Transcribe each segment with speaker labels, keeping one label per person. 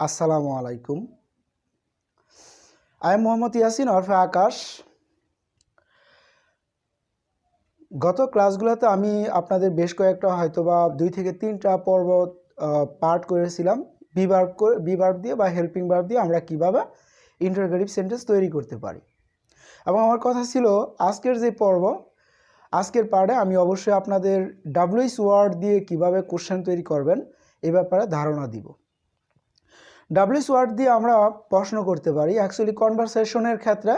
Speaker 1: আসসালামু আলাইকুম। I am Mohammad Yasin ওরফে আকাশ। গত ক্লাসগুলোতে আমি আপনাদের বেশ কয়েকটা হয়তোবা 2 থেকে 3টা পর্ব পার্ট করেছিলাম। বি ভার্ব দিয়ে বা হেল্পিং ভার্ব দিয়ে আমরা কিভাবে ইন্টারোগেটিভ সেন্টেন্স তৈরি করতে পারি। এবং আমার কথা ছিল আজকের যে পর্ব, আজকের পার্টে আমি অবশ্যই আপনাদের ডাব্লিউএইচ ওয়ার্ড দিয়ে কিভাবে কোশ্চেন তৈরি করবেন এই ব্যাপারে ধারণা দিব। ডাব্লিউএইচ ওয়ার্ড দিয়ে আমরা প্রশ্ন করতে পারি। অ্যাকচুয়ালি কনভারসেশনের ক্ষেত্রে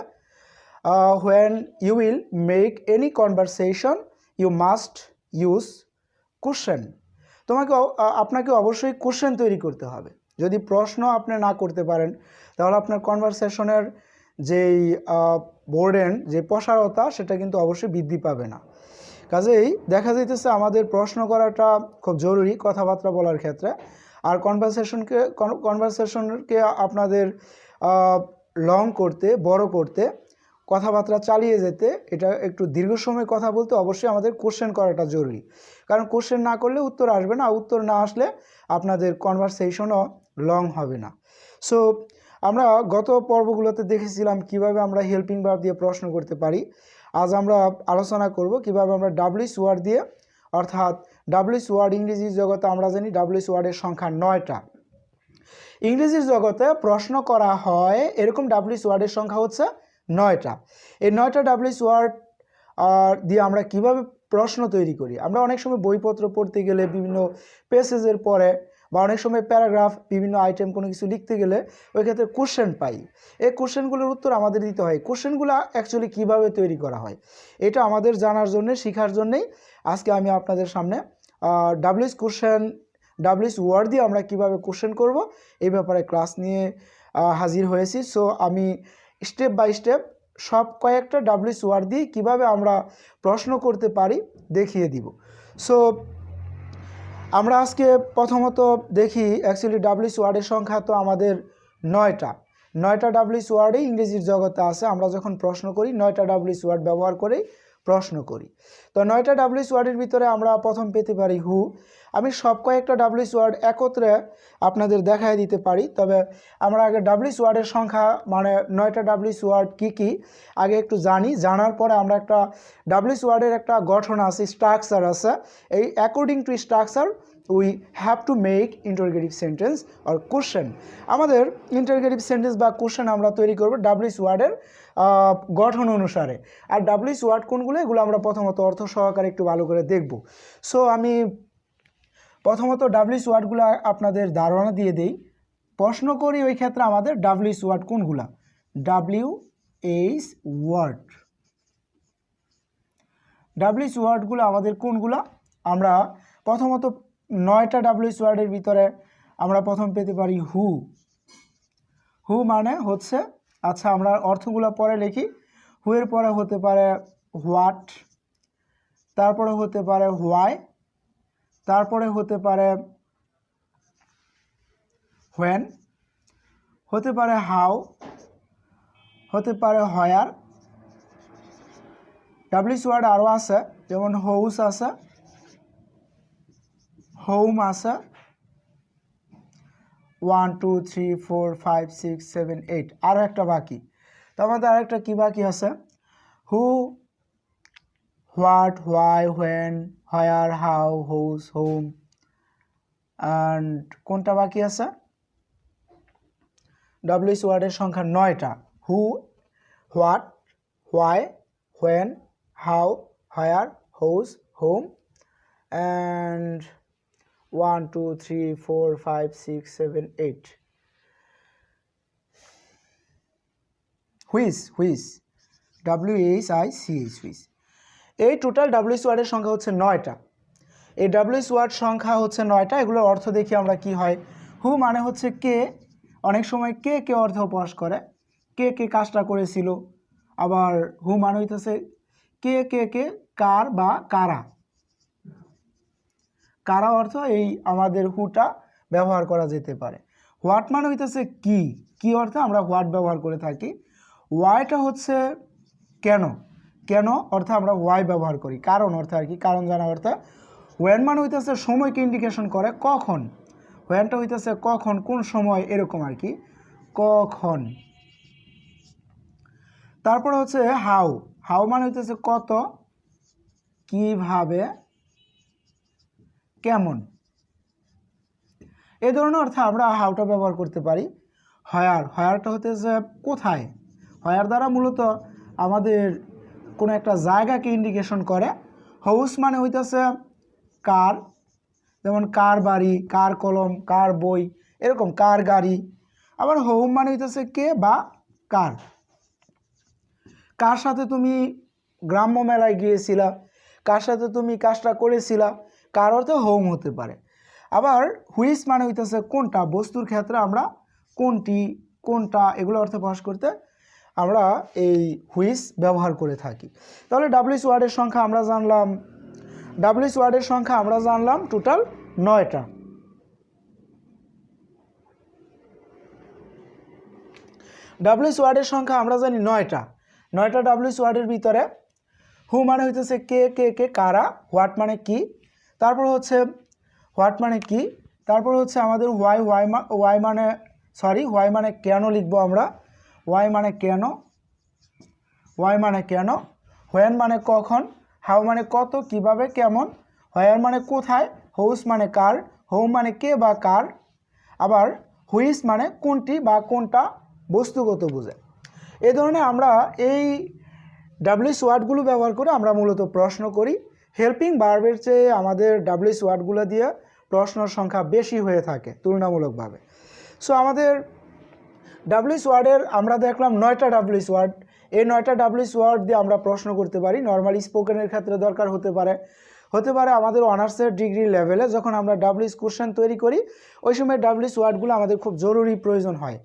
Speaker 1: when you will make any conversation you must use question। আপনাকে অবশ্যই কোশ্চেন তৈরি করতে হবে। যদি প্রশ্ন আপনি না করতে পারেন তাহলে আপনার কনভারসেশনের যেই বোর্ডেন যে প্রসারতা সেটা কিন্তু অবশ্যই বৃদ্ধি পাবে না। কাজেই দেখা যাইতেছে আমাদের প্রশ্ন করাটা খুব জরুরি কথাবার্তা বলার ক্ষেত্রে। আর কনভারসেশনকে আপনাদের লং করতে, বড় করতে, কথাবার্তা চালিয়ে যেতে, এটা একটু দীর্ঘ সময় কথা বলতে অবশ্যই আমাদের কোশ্চেন করাটা জরুরি। কারণ কোশ্চেন না করলে উত্তর আসবে না, উত্তর না আসলে আপনাদের কনভারসেশনও লং হবে না। সো আমরা গত পর্বগুলোতে দেখেছিলাম কিভাবে আমরা হেল্পিং ভার্ব দিয়ে প্রশ্ন করতে পারি। আজ আমরা আলোচনা করব কিভাবে আমরা ডাব্লিউএইচ ওয়ার্ড দিয়ে, অর্থাৎ ডাব্লিউএইচ ওয়ার্ড ইংরেজি জগতে আমরা জানি ডাব্লিউএইচ ওয়ার্ডের সংখ্যা 9টা। ইংরেজির জগতে প্রশ্ন করা হয় এরকম ডাব্লিউএইচ ওয়ার্ডের সংখ্যা হচ্ছে 9টা। এই 9টা ডাব্লিউএইচ ওয়ার্ড দিয়ে আমরা কিভাবে প্রশ্ন তৈরি করি। আমরা অনেক সময় বইপত্র পড়তে গেলে বিভিন্ন পেসেজের পরে বা অনেক সময় প্যারাগ্রাফ বিভিন্ন আইটেম কোনো কিছু লিখতে গেলে ওই ক্ষেত্রে কোশ্চেন পাই। এই কোশ্চেনগুলোর উত্তর আমাদের দিতে হয়। কোশ্চেনগুলো অ্যাকচুয়ালি কিভাবে তৈরি করা হয় এটা আমাদের জানার জন্য, শেখার জন্যই আজকে আমি আপনাদের সামনে ডাব্লিউএইচ ওয়ার্ড দিয়ে আমরা কিভাবে কোশ্চেন করব এই ব্যাপারে ক্লাস নিয়ে হাজির হয়েছি। সো আমি স্টেপ বাই স্টেপ সব কয়েকটা ডাব্লিউএইচ ওয়ার্ড দিয়ে কীভাবে আমরা প্রশ্ন করতে পারি দেখিয়ে দিব। সো আমরা আজকে প্রথমত দেখি অ্যাকচুয়ালি ডাব্লিউএইচ ওয়ার্ডের সংখ্যা তো আমাদের 9টা ডাব্লিউএইচ ওয়ার্ডই ইংরেজির জগতে আছে। আমরা যখন প্রশ্ন করি 9টা ডাব্লিউএইচ ওয়ার্ড ব্যবহার করেই প্রশ্ন করি। তো 9টা ডাব্লিউএইচ ওয়ার্ডের ভিতরে আমরা প্রথম পেতে পারি হু। আমি সব কয়েকটা ডাব্লিউএইচ ওয়ার্ড একত্রে আপনাদের দেখায় দিতে পারি, তবে আমরা আগে ডাব্লিউএইচ ওয়ার্ডের সংখ্যা মানে 9টা ডাব্লিউএইচ ওয়ার্ড কী কী আগে একটু জানি। জানার পরে আমরা একটা ডাব্লিউএইচ ওয়ার্ডের একটা গঠন আছে, স্ট্রাকচার আছে। এই according to structure we have to make interrogative sentence or question. আমাদের ইন্টারোগেটিভ সেন্টেন্স বা কোশ্চেন আমরা তৈরি করব ডাব্লিউএইচ ওয়ার্ডের গঠন অনুসারে। আর ডাব্লিউএইচ ওয়ার্ড কোনগুলো এগুলো আমরা প্রথমত অর্থ সহকারে একটু ভালো করে দেখব। সো আমি প্রথমত ডাব্লিউএইচ ওয়ার্ডগুলো আপনাদের ধারণা দিয়ে দেই। প্রশ্ন করি ওই ক্ষেত্রে আমাদের ডাব্লিউএইচ ওয়ার্ড কোনগুলা। ডাব্লিউএইচ ওয়ার্ডগুলো আমাদের কোনগুলা। আমরা প্রথমত 9টা ডাব্লিউএইচ ওয়ার্ডের ভিতরে আমরা প্রথম পেতে পারি হু। হু মানে হচ্ছে, আচ্ছা আমরা অর্থগুলো পরে লিখি। হু এর পরে হতে পারে হোয়াট, তারপরে হতে পারে হোয়াই, তারপরে হতে পারে হোয়েন, হতে পারে হাউ, হতে পারে হোয়ার। ডাব্লিউএইচ ওয়ার্ড আরও আছে, যেমন হাউস আছে, হোম আছে, 1 2 3 4 5 6 7 8 আরও একটা বাকি। তো আমাদের আরেকটা কী বাকি আছে? Who, what, why, when, where, how, whose, whom, and কোনটা বাকি আছে? ডাব্লিউএইচ ওয়ার্ডের সংখ্যা 9টা। Who, what, why, when, how, where, whose, whom, and 1 2 3 4 5 6 7 8 which, WHICH, which. এই টোটাল ডাব্লিউএইচ ওয়ার্ডের সংখ্যা হচ্ছে 9টা। এই ডাব্লিউএইচ ওয়ার্ড সংখ্যা হচ্ছে 9টা। এগুলোর অর্থ দেখি আমরা কি হয়। হু মানে হচ্ছে কে, অনেক সময় কে কে অর্থ প্রকাশ করে, কে কে কাজটা করেছিল। আবার হু মানে হইতেছে কে কে কে, কার বা কারা, কারা অর্থ এই আমাদের হুটা ব্যবহার করা যেতে পারে। হোয়াট মানে হইতেছে কি, কি অর্থে আমরা হোয়াট ব্যবহার করে থাকি। ওয়াইটা হচ্ছে কেন, কেন অর্থে আমরা ওয়াই ব্যবহার করি, কারণ অর্থে আর কি, কারণ জানা অর্থে। ওয়েন মানে হইতেছে সময়কে ইন্ডিকেশন করে, কখন। হোয়েনটা হইতেছে কখন, কোন সময়, এরকম আর কি, কখন। তারপরে হচ্ছে হাউ, হাউ মানে হইতেছে কত, কিভাবে, কেমন। এই ধরনের অর্থে আমরা হাউটা ব্যবহার করতে পারি। হয়ার, হয়ারটা হতেছে কোথায়। হয়ার দ্বারা মূলত আমাদের কোনো একটা জায়গাকে ইন্ডিকেশন করে। হাউস মানে হইতেছে কার, যেমন কার বাড়ি, কার কলম, কার বই, এরকম কার গাড়ি। আবার হোম মানে হইতেছে কে বা কার, কার সাথে তুমি গ্রাম্য মেলায় গিয়েছিলা, কার সাথে তুমি কাজটা করেছিলা, কার অর্থে হোম হতে পারে। আবার হুইচ মানে হইতেছে কোনটা, বস্তুর ক্ষেত্রে আমরা কোনটি, কোনটা, এগুলো অর্থে প্রকাশ করতে আমরা এই হুইচ ব্যবহার করে থাকি। তাহলে ডাব্লিউএইচ ওয়ার্ডের সংখ্যা আমরা জানলাম, ডাব্লিউএইচ ওয়ার্ডের সংখ্যা আমরা জানলাম টোটাল 9টা। ডাব্লিউএইচ ওয়ার্ডের সংখ্যা আমরা জানি 9টা। 9টা ডাব্লিউএইচ ওয়ার্ডের ভিতরে হু মানে হইতেছে কে, কে কে কারা, হোয়াট মানে কি, তারপর হচ্ছে হোয়াট মানে কি, তারপর হচ্ছে আমাদের ওয়াই, ওয়াই মানে ওয়াই মানে কেন লিখবো আমরা, ওয়াই মানে কেন, ওয়াই মানে কেন, হোয়েন মানে কখন, হাউ মানে কত, কিভাবে, কেমন, হোয়ার মানে কোথায়, হাউস মানে কার, হোম মানে কে বা কার, আবার হুইচ মানে কোনটি বা কোনটা, বস্তুগত বোঝায়। এই ধরনের আমরা এই ডাব্লিউএইচ ওয়ার্ডগুলো ব্যবহার করে আমরা মূলত প্রশ্ন করি। হেল্পিং ভার্বের চেয়ে আমাদের ডাব্লিউএইচ ওয়ার্ডগুলো দিয়ে প্রশ্নের সংখ্যা বেশি হয়ে থাকে তুলনামূলকভাবে। সো আমাদের ডাব্লিউএইচ ওয়ার্ডের আমরা দেখলাম 9টা ডাব্লিউএইচ ওয়ার্ড। এই 9টা ডাব্লিউএইচ ওয়ার্ড দিয়ে আমরা প্রশ্ন করতে পারি। নর্মালি স্পোকেনের ক্ষেত্রে দরকার হতে পারে আমাদের অনার্সের ডিগ্রি লেভেলে যখন আমরা ডাব্লিউএইচ কোশ্চেন তৈরি করি, ওই সময় ডাব্লিউএইচ ওয়ার্ডগুলো আমাদের খুব জরুরি প্রয়োজন হয়।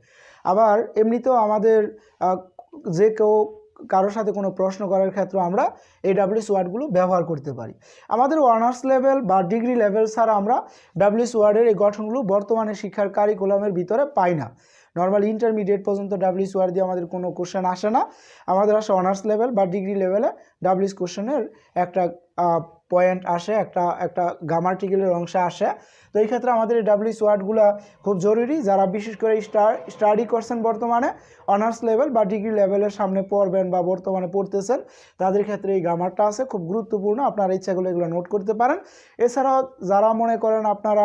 Speaker 1: আবার এমনিতেও আমাদের যে কেউ কারোর সাথে কোনো প্রশ্ন করার ক্ষেত্রে আমরা এই ডাব্লিউএইচ ওয়ার্ডগুলো ব্যবহার করতে পারি। আমাদের অনার্স লেভেল বা ডিগ্রি লেভেল ছাড়া আমরা ডাব্লিউএইচ ওয়ার্ডের এই গঠনগুলো বর্তমানে শিক্ষার কারিকুলামের ভিতরে পাই না। নর্মালি ইন্টারমিডিয়েট পর্যন্ত ডাব্লিউএইচ ওয়ার্ড দিয়ে আমাদের কোনো কোশ্চেন আসে না। আমাদের আসে অনার্স লেভেল বা ডিগ্রি লেভেলে ডাব্লিউএইচ কোশ্চেনের একটা পয়েন্ট আসে, একটা গ্রামাটিক্যালের অংশ আসে। তো এই ক্ষেত্রে আমাদের এই ডাব্লিউএইচ ওয়ার্ডগুলো খুব জরুরি। যারা বিশেষ করে স্টাডি করছেন বর্তমানে অনার্স লেভেল বা ডিগ্রি লেভেলের সামনে পড়বেন বা বর্তমানে পড়তেছেন, তাদের ক্ষেত্রে এই গ্রামারটা আছে খুব গুরুত্বপূর্ণ। আপনারা ইচ্ছাগুলো এগুলো নোট করতে পারেন। এছাড়াও যারা মনে করেন আপনারা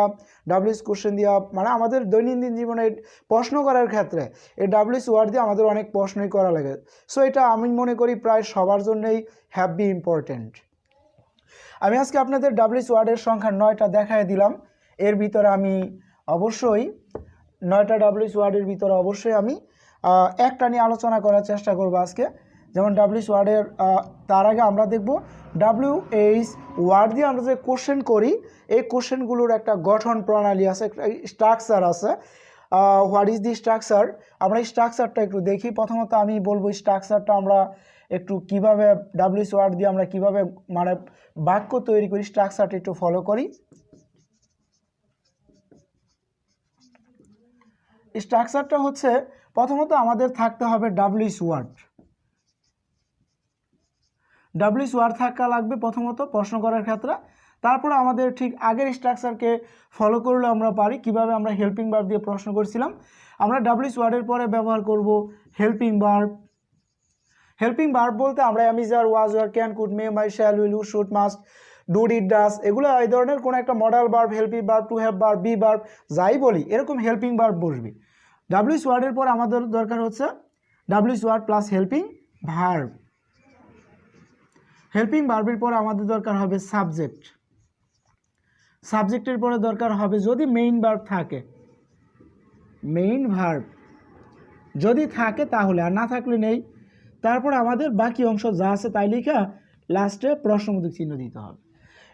Speaker 1: ডাব্লিউএইচ কোশ্চেন দিয়ে মানে আমাদের দৈনন্দিন জীবনে প্রশ্ন করার ক্ষেত্রে এই ডাব্লিউএইচ ওয়ার্ড দিয়ে আমাদের অনেক প্রশ্নই করা লাগে। সো এটা আমি মনে করি প্রায় সবার জন্যই হ্যাভি ইম্পর্টেন্ট। আমি আজকে আপনাদের ডাব্লিউএইচ ওয়ার্ডের সংখ্যা 9টা দেখায় দিলাম। এর ভিতরে আমি অবশ্যই 9টা ডাব্লিউএইচ ওয়ার্ডের ভিতরে অবশ্যই আমি একটা নিয়ে আলোচনা করার চেষ্টা করব আজকে। যেমন ডাব্লিউএইচ ওয়ার্ডের তার আগে আমরা দেখব ডাব্লিউএইচ ওয়ার্ড দিয়ে আমরা যে কোশ্চেন করি এই কোশ্চেনগুলোর একটা গঠন প্রণালী আছে, একটা স্ট্রাকচার আছে। হোয়াট ইজ দি স্ট্রাকচার, আমরা এই স্ট্রাকচারটা একটু দেখি। প্রথমত আমি বলবো স্ট্রাকচারটা আমরা একটু কিভাবে ডাব্লিউএইচ ওয়ার্ড দিয়ে আমরা কিভাবে মানে বাক্য তৈরি করি, স্ট্রাকচারটা একটু ফলো করি। স্ট্রাকচারটা হচ্ছে প্রথমত আমাদের থাকতে হবে ডাব্লিউএইচ ওয়ার্ড। ডাব্লিউএইচ ওয়ার্ড থাকা লাগবে প্রথমত প্রশ্ন করার ক্ষেত্রে। তারপরে আমাদের ঠিক আগের স্ট্রাকচারকে ফলো করলে আমরা পারি। কিভাবে আমরা হেল্পিং ভার্ব দিয়ে প্রশ্ন করছিলাম, আমরা ডাব্লিউএইচ ওয়ার্ডের পরে ব্যবহার করব হেল্পিং ভার্ব। হেল্পিং ভার্ব বলতে আমরা am, is, are, was, were, can, could, may, might, shall, will, would, should, must, do, did, does, এগুলো এই ধরনের কোনো একটা modal verb, helping verb, to have verb, be verb, যাই বলি এরকম হেল্পিং ভার্ব বসবে। ডাব্লিউএইচ ওয়ার্ডের পর আমাদের দরকার হচ্ছে WH word plus helping verb. Helping ভার্বের পর আমাদের দরকার হবে সাবজেক্ট। সাবজেক্টের পরে দরকার হবে যদি মেইন ভার্ব থাকে, মেইন ভার্ব যদি থাকে তাহলে, আর না থাকলে নেই। তারপর আমাদের বাকি অংশ যা আছে তাই লিখা লাস্টে প্রশ্নবোধক চিহ্ন দিতে হবে।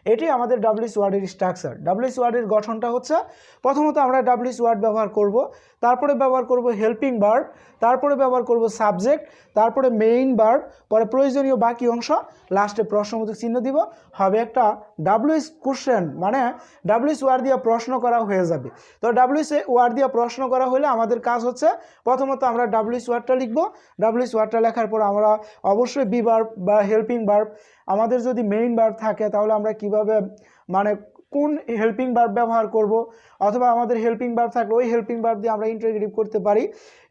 Speaker 1: এটি আমাদের ডাব্লিউএইচ ওয়ার্ডের স্ট্রাকচার। ডাব্লিউএইচ ওয়ার্ডের গঠনটা হচ্ছে প্রথমত আমরা ডাব্লিউএইচ ওয়ার্ড ব্যবহার করব, তারপরে ব্যবহার করব হেল্পিং ভার্ব, তারপরে ব্যবহার করব সাবজেক্ট, তারপরে মেইন ভার্ব, পরে প্রয়োজনীয় বাকি অংশ, লাস্টে প্রশ্নবোধক চিহ্ন দিব। হবে একটা ডাব্লিউএইচ কোশ্চেন, মানে ডাব্লিউএইচ ওয়ার্ড দিয়ে প্রশ্ন করা হয়ে যাবে। তো ডাব্লিউএইচ ওয়ার্ড দিয়ে প্রশ্ন করা হলে আমাদের কাজ হচ্ছে প্রথমত আমরা ডাব্লিউএইচ ওয়ার্ডটা লিখব। ডাব্লিউএইচ ওয়ার্ডটা লেখার পর আমরা অবশ্যই বি ভার্ব বা হেল্পিং ভার্ব, আমাদের যদি মেইন ভার্ব থাকে তাহলে আমরা কিভাবে মানে কোন হেল্পিং ভার্ব ব্যবহার করব, অথবা আমাদের হেল্পিং ভার্ব থাকলে ওই হেল্পিং ভার্ব দিয়ে আমরা ইন্টারোগেটিভ করতে পারি,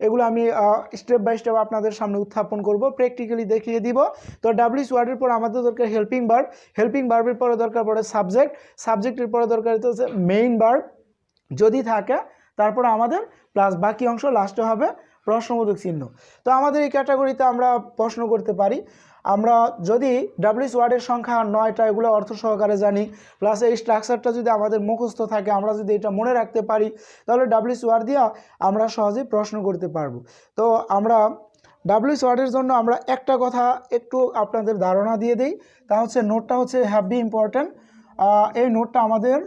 Speaker 1: এগুলো আমি স্টেপ বাই স্টেপ আপনাদের সামনে উত্থাপন করব, প্র্যাকটিক্যালি দেখিয়ে দিব। তো ডাব্লিউএস ওয়ার্ডের পর আমাদের দরকার হেল্পিং ভার্ব, হেল্পিং ভার্বের পরে দরকার পড়ে সাবজেক্ট, সাবজেক্টের পরে দরকার হচ্ছে মেইন ভার্ব যদি থাকে, তারপর আমাদের প্লাস বাকি অংশ লাস্টে হবে প্রশ্নবোধক চিহ্ন। তো আমাদের এই ক্যাটাগরিতে আমরা প্রশ্ন করতে পারি, আমরা যদি ডাব্লিউএস ওয়ার্ডের সংখ্যা 9টা এগুলো অর্থ সহকারে জানি, প্লাস এই স্ট্রাকচারটা যদি আমাদের মুখস্থ থাকে, আমরা যদি এটা মনে রাখতে পারি, তাহলে ডাব্লিউএস ওয়ার্ড দিয়ে আমরা সহজেই প্রশ্ন করতে পারবো। তো আমরা ডাব্লিউএস ওয়ার্ডের জন্য আমরা একটা কথা একটু আপনাদের ধারণা দিয়ে দিই, তা হচ্ছে নোটটা হচ্ছে হ্যাভি ইম্পর্ট্যান্ট। এই নোটটা আমাদের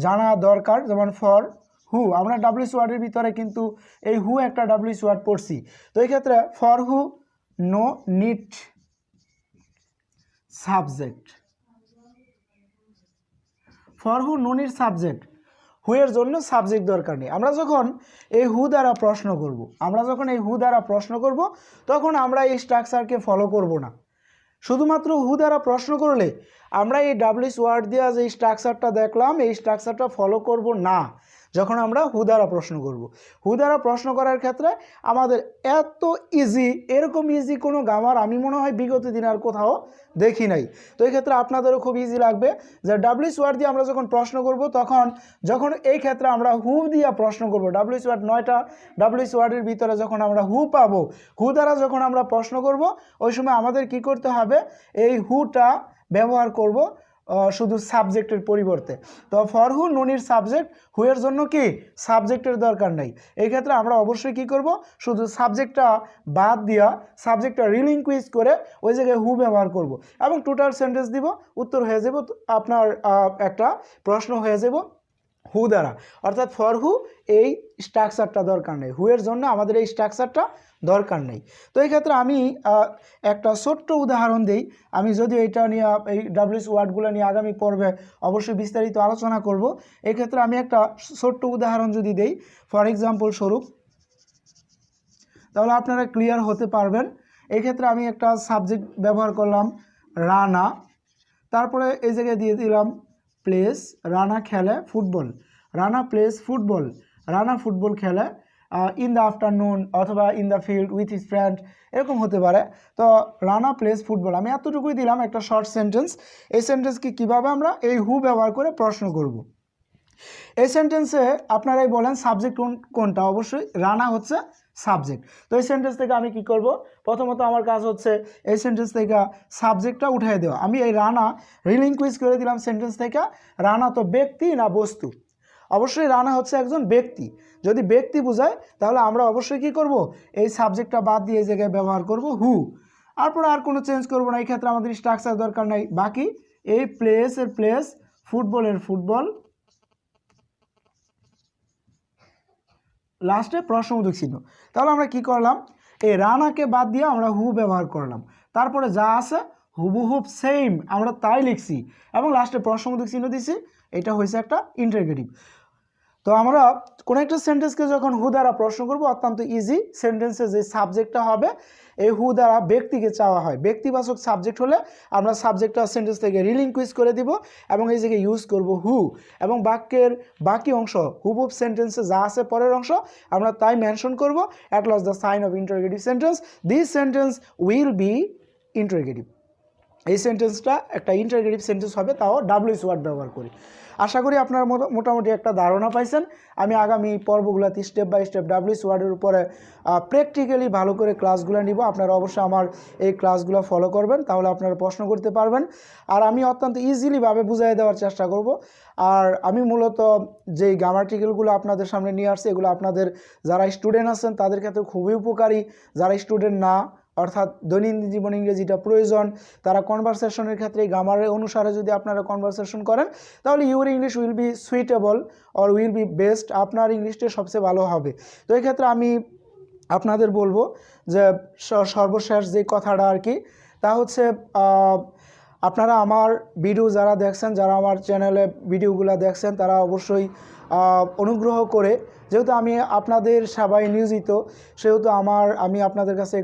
Speaker 1: জানা দরকার। যেমন ফর হু, আমরা ডাব্লিউএস ওয়ার্ডের ভিতরে কিন্তু এই হু একটা ডাব্লিউএস ওয়ার্ড পড়ছি। তো এই ক্ষেত্রে for who no need subject, for who no need subject, who এর জন্য সাবজেক্ট দরকার নেই। আমরা যখন এই হু দ্বারা প্রশ্ন করব, তখন আমরা এই স্ট্রাকচারকে ফলো করব না। শুধুমাত্র হু দ্বারা প্রশ্ন করলে আমরা এই ডাব্লিউএস ওয়ার্ড দিয়ে যে স্ট্রাকচারটা দেখলাম, এই স্ট্রাকচারটা ফলো করব না। যখন আমরা হু দ্বারা প্রশ্ন করব, হু দ্বারা প্রশ্ন করার ক্ষেত্রে আমাদের এত ইজি, এরকম ইজি কোনো গ্রামার আমি মনে হয় বিগত দিন আর কোথাও দেখি নাই। তো এই ক্ষেত্রে আপনাদেরও খুব ইজি লাগবে যে ডাব্লিউএস ওয়ার্ড দিয়ে আমরা যখন প্রশ্ন করব, যখন এই ক্ষেত্রে আমরা হু দিয়ে প্রশ্ন করব, ডাব্লিউএস ওয়ার্ড 9টা ডাব্লিউএস ওয়ার্ডের ভিতরে যখন আমরা হু পাবো, হু দ্বারা যখন আমরা প্রশ্ন করব, ওই সময় আমাদের কি করতে হবে, এই হুটা ব্যবহার করব শুধু সাবজেক্টের পরিবর্তে। তো for who no need subject, who এর জন্য কি সাবজেক্টের দরকার নাই। এই ক্ষেত্রে আমরা অবশ্যই কি করব, শুধু সাবজেক্টটা বাদ দিয়া সাবজেক্টটা রিলিঙ্কুইজ করে ওই জায়গায় হু ব্যবহার করব এবং টোটাল সেন্টেন্স দিব, উত্তর হয়ে যাব, আপনার একটা প্রশ্ন হয়ে যাব হু দ্বারা। অর্থাৎ ফর হু এই স্ট্রাকচারটা দরকার নেই, হু এর জন্য আমাদের এই স্ট্রাকচারটা দরকার নেই। তো এই ক্ষেত্রে আমি একটা ছোট্ট উদাহরণ দিই। আমি যদি এটা নিয়ে এই ডাব্লিউএস ওয়ার্ডগুলো নিয়ে আগামী পর্বে অবশ্যই বিস্তারিত আলোচনা করব। এক্ষেত্রে আমি একটা ছোট্ট উদাহরণ যদি দেই, ফর এক্সাম্পল স্বরূপ, তাহলে আপনারা ক্লিয়ার হতে পারবেন। এই ক্ষেত্রে আমি একটা সাবজেক্ট ব্যবহার করলাম রানা, তারপরে এই জায়গায় দিয়ে দিলাম প্লেস, রানা খেলে football, Rana plays football, Rana football খেলে ইন দ্য আফটারনুন অথবা in the filled with his friend, এরকম হতে পারে। তো রানা প্লেস ফুটবল, আমি এতটুকুই দিলাম একটা শর্ট সেন্টেন্স। এই সেন্টেন্সকে কীভাবে আমরা এই হু ব্যবহার করে প্রশ্ন করব। এই সেন্টেন্সে আপনারাই বলেন সাবজেক্ট কোনটা, অবশ্যই রানা হচ্ছে সাবজেক্ট। তো এই সেন্টেন্স থেকে আমি কি করব, প্রথমত আমার কাজ হচ্ছে এই সেন্টেন্স থেকে সাবজেক্টটা উঠিয়ে দেওয়া। আমি এই রানা রিলিঙ্কুইজ করে দিলাম সেন্টেন্স থেকে। রানা তো ব্যক্তি না বস্তু? অবশ্যই রানা হচ্ছে একজন ব্যক্তি। যদি ব্যক্তি বোঝায় তাহলে আমরা অবশ্যই কি করব, এই সাবজেক্টটা বাদ দিয়ে এই জায়গায় ব্যবহার করব হু, তারপরে আর কোনো চেঞ্জ করব না। এই ক্ষেত্রে আমাদের স্ট্রাকচার দরকার নাই। বাকি এই প্লেসের প্লেস, ফুটবলের ফুটবল, লাস্টে প্রশ্নবোধক চিহ্ন। তাহলে আমরা কি করলাম, এই রানাকে বাদ দিয়ে আমরা হু ব্যবহার করলাম, তারপরে যা আছে হুবহুব সেম আমরা তাই লিখছি এবং লাস্টে প্রশ্নবোধক চিহ্ন দিছি। এটা হয়েছে একটা ইন্টারোগেটিভ। তো আমরা কোনো একটা সেন্টেন্সকে যখন হু দ্বারা প্রশ্ন করব, অত্যন্ত ইজি। সেন্টেন্সে যে সাবজেক্টটা হবে এই হু দ্বারা ব্যক্তিকে চাওয়া হয়। ব্যক্তিবাচক সাবজেক্ট হলে আমরা সাবজেক্টটা সেন্টেন্স থেকে রিলিঙ্কুইজ করে দিব এবং এই জায়গায় ইউজ করব হু, এবং বাক্যের বাকি অংশ হুবহুব সেন্টেন্সে যা আছে পরের অংশ আমরা তাই মেনশন করব at last the sign of interrogative sentence. This sentence will be interrogative. এই সেন্টেন্সটা একটা ইন্টারোগেটিভ সেন্টেন্স হবে, তাও ডাব্লিউএস ওয়ার্ড ব্যবহার করি। আশা করি আপনারা মোটামুটি একটা ধারণা পাইছেন। আমি আগামী পর্বগুলোতে স্টেপ বাই স্টেপ ডাব্লিউএস ওয়ার্ডের উপরে প্র্যাকটিক্যালি ভালো করে ক্লাসগুলো নিব। আপনারা অবশ্যই আমার এই ক্লাসগুলো ফলো করবেন, তাহলে আপনারা প্রশ্ন করতে পারবেন। আর আমি অত্যন্ত ইজিলিভাবে বুঝিয়ে দেওয়ার চেষ্টা করব। আর আমি মূলত যেই গ্রামাটিক্যালগুলো আপনাদের সামনে নিয়ে আসছি, এগুলো আপনাদের যারা স্টুডেন্ট আছেন তাদের ক্ষেত্রে খুবই উপকারী। যারা স্টুডেন্ট না, অর্থাৎ দৈনন্দিন জীবনে ইংরেজিটা প্রয়োজন, তারা কনভারসেশনের ক্ষেত্রে এই গ্রামারের অনুসারে যদি আপনারা কনভারসেশন করেন, তাহলে your English will be suitable or will be best. আপনার ইংলিশটা সবচেয়ে ভালো হবে। তো এই ক্ষেত্রে আমি আপনাদের বলবো যে সর্বশেষ যে কথাটা আর কি, তা হচ্ছে আপনারা আমার ভিডিও যারা দেখছেন, যারা আমার চ্যানেলে ভিডিওগুলো দেখছেন, তারা অবশ্যই অনুগ্রহ করে, যেহেতু আমি আপনাদের সেবায় নিয়োজিত, সেহেতু আমি আপনাদের কাছে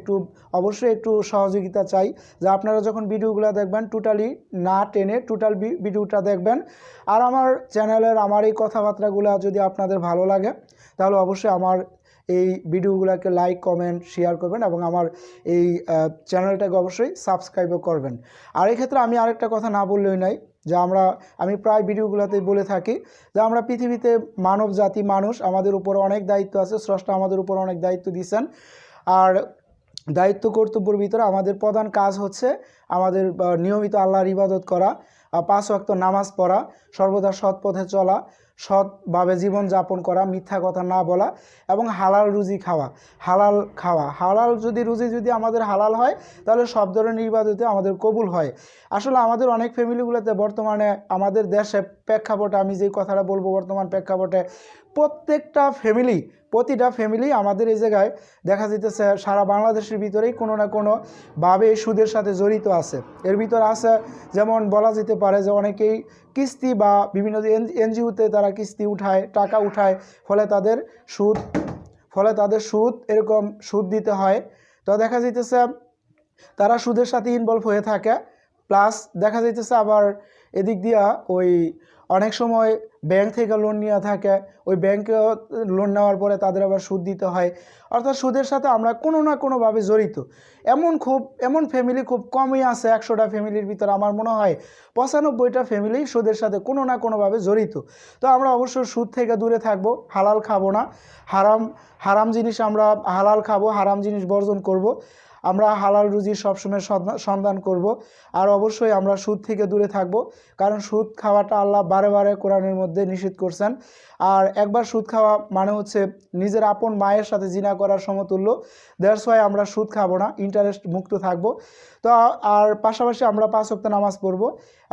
Speaker 1: অবশ্যই একটু সহযোগিতা চাই যে আপনারা যখন ভিডিওগুলো দেখবেন টোটালি না টেনে টোটাল ভিডিওটা দেখবেন। আর আমার চ্যানেলের আমার এই কথাবার্তাগুলো যদি আপনাদের ভালো লাগে তাহলে অবশ্যই আমার এই ভিডিওগুলোকে লাইক, কমেন্ট, শেয়ার করবেন এবং আমার এই চ্যানেলটাকে অবশ্যই সাবস্ক্রাইবও করবেন। আর এই ক্ষেত্রে আমি আরেকটা কথা না বললেই নাই যে আমি প্রায় ভিডিওগুলোতেই বলে থাকি যে আমরা পৃথিবীতে মানব জাতি, মানুষ, আমাদের উপর অনেক দায়িত্ব আছে। স্রষ্টা আমাদের উপর অনেক দায়িত্ব দিয়েছেন। আর দায়িত্ব কর্তব্যের ভিতরে আমাদের প্রধান কাজ হচ্ছে আমাদের নিয়মিত আল্লাহর ইবাদত করা, 5 ওয়াক্ত নামাজ পড়া, সর্বদা সৎ পথে চলা, সৎভাবে জীবনযাপন করা, মিথ্যা কথা না বলা এবং হালাল রুজি খাওয়া। হালাল রুজি যদি আমাদের হালাল হয় তাহলে সব ধরনের ইবাদতে আমাদের কবুল হয়। আসলে আমাদের অনেক ফ্যামিলিগুলোতে বর্তমানে আমাদের দেশে প্রেক্ষাপটে, আমি যেই কথাটা বলবো বর্তমান প্রেক্ষাপটে, প্রতিটা ফ্যামিলি আমাদের এই জায়গায় দেখা যেতেছে সারা বাংলাদেশের ভিতরেই কোনো না কোনোভাবে সুদের সাথে জড়িত আছে। এর ভিতরে আছে যেমন বলা যেতে পারে যে অনেকেই কিস্তি বা বিভিন্ন এনজিওতে তারা কিস্তি উঠায়, টাকা উঠায়, ফলে তাদের সুদ এরকম সুদ দিতে হয়। তো দেখা যাইতেছে তারা সুদের সাথে ইনভলভ হয়ে থাকে। প্লাস দেখা যাইতেছে আবার এদিক দিয়া অনেক সময় ব্যাংক থেকে লোন নিয়ে থাকে, ওই ব্যাংকে লোন নেওয়ার পরে তাদের আবার সুদ দিতে হয়। অর্থাৎ সুদের সাথে আমরা কোনো না কোনোভাবে জড়িত। এমন ফ্যামিলি খুব কমই আছে। 100টা ফ্যামিলির ভিতরে আমার মনে হয় 95টা ফ্যামিলি সুদের সাথে কোনো না কোনোভাবে জড়িত। তো আমরা অবশ্যই সুদ থেকে দূরে থাকবো, হালাল খাবো না, হারাম জিনিস আমরা হালাল খাবো, হারাম জিনিস বর্জন করব। আমরা হালাল রুজির সবসময় সন্ধান করব। আর অবশ্যই আমরা সুদ থেকে দূরে থাকব, কারণ সুদ খাওয়াটা আল্লাহ বারে বারে কোরআনের মধ্যে নিষেধ করছেন। আর একবার সুদ খাওয়া মানে হচ্ছে নিজের আপন মায়ের সাথে জিনা করার সমতুল্য। দ্যাটস ওয়াই আমরা সুদ খাবো না, ইন্টারেস্ট মুক্ত থাকব। তো আর পাশাপাশি আমরা 5 ওয়াক্ত নামাজ পড়ব,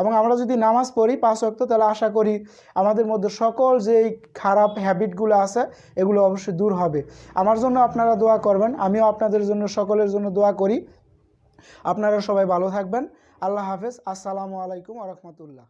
Speaker 1: এবং আমরা যদি নামাজ পড়ি 5 ওয়াক্ত, তাহলে আশা করি আমাদের মধ্যে সকল যেই খারাপ হ্যাবিটগুলো আছে এগুলো অবশ্যই দূর হবে। আমার জন্য আপনারা দোয়া করবেন, আমিও আপনাদের জন্য, সকলের জন্য দোয়া করি। আপনারা সবাই ভালো থাকবেন। আল্লাহ হাফেজ। আসসালামু আলাইকুম ওয়া রাহমাতুল্লাহ।